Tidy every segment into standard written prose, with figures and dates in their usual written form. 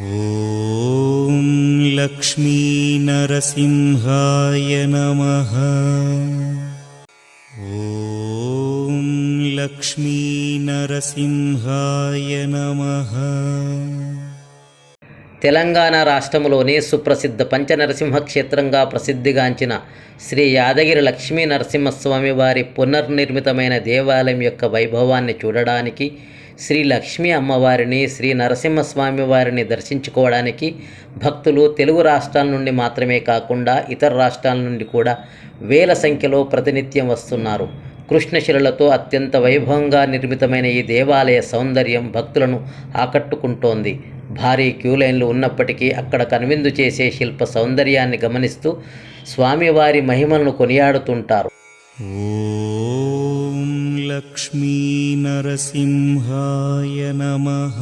ఓం లక్ష్మీ నరసింహాయ నమః. ఓం లక్ష్మీ నరసింహాయ నమః. తెలంగాణ రాష్ట్రంలోని సుప్రసిద్ధ పంచనరసింహ క్షేత్రంగా ప్రసిద్ధిగాంచిన శ్రీ యాదగిరి లక్ష్మీ నరసింహస్వామి వారి పునర్నిర్మితమైన దేవాలయం యొక్క వైభవాన్ని చూడడానికి, శ్రీ లక్ష్మీ అమ్మవారిని, శ్రీ నరసింహస్వామి వారిని దర్శించుకోవడానికి భక్తులు తెలుగు రాష్ట్రాల నుండి మాత్రమే కాకుండా ఇతర రాష్ట్రాల నుండి కూడా వేల సంఖ్యలో ప్రతినిత్యం వస్తున్నారు. కృష్ణశిలలతో అత్యంత వైభవంగా నిర్మితమైన ఈ దేవాలయ సౌందర్యం భక్తులను ఆకట్టుకుంటోంది. భారీ క్యూలైన్లు ఉన్నప్పటికీ అక్కడ కనువిందు చేసే శిల్ప సౌందర్యాన్ని గమనిస్తూ స్వామివారి మహిమలను కొనియాడుతుంటారు. ఓం లక్ష్మీ నరసింహాయ నమః.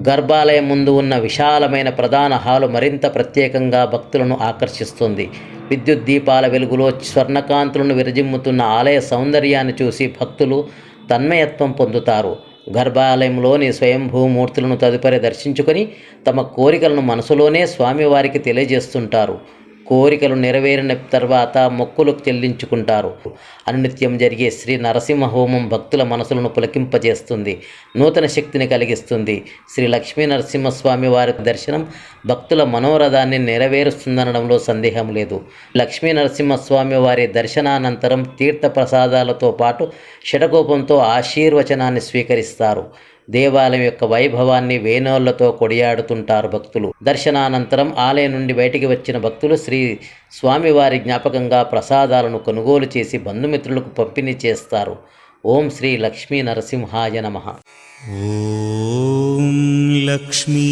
గర్భాలయం ముందు ఉన్న విశాలమైన ప్రధాన హాలు మరింత ప్రత్యేకంగా భక్తులను ఆకర్షిస్తుంది. విద్యుత్ దీపాల వెలుగులో స్వర్ణకాంతులను విరజిమ్ముతున్న ఆలయ సౌందర్యాన్ని చూసి భక్తులు తన్మయత్వం పొందుతారు. గర్భాలయంలోని స్వయంభూమూర్తులను తదుపరి దర్శించుకొని తమ కోరికలను మనసులోనే స్వామివారికి తెలియజేస్తుంటారు. కోరికలు నెరవేరిన తర్వాత మొక్కులు చెల్లించుకుంటారు. అనునిత్యం జరిగే శ్రీ నరసింహ హోమం భక్తుల మనసులను పులకింపజేస్తుంది, నూతన శక్తిని కలిగిస్తుంది. శ్రీ లక్ష్మీ నరసింహస్వామి వారి దర్శనం భక్తుల మనోరథాన్ని నెరవేరుస్తుందనడంలో సందేహం లేదు. లక్ష్మీ నరసింహస్వామి వారి దర్శనానంతరం తీర్థ ప్రసాదాలతో పాటు షటకోపంతో ఆశీర్వచనాన్ని స్వీకరిస్తారు. దేవాలయం యొక్క వైభవాన్ని వేణోళ్లతో కొడియాడుతుంటారు భక్తులు. దర్శనానంతరం ఆలయం నుండి బయటికి వచ్చిన భక్తులు శ్రీ స్వామివారి జ్ఞాపకంగా ప్రసాదాలను కొనుగోలు చేసి బంధుమిత్రులకు పంపిణీ చేస్తారు. ఓం శ్రీ లక్ష్మీ నరసింహాయ నమః. ఓం లక్ష్మీ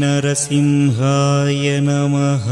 నరసింహాయ నమః.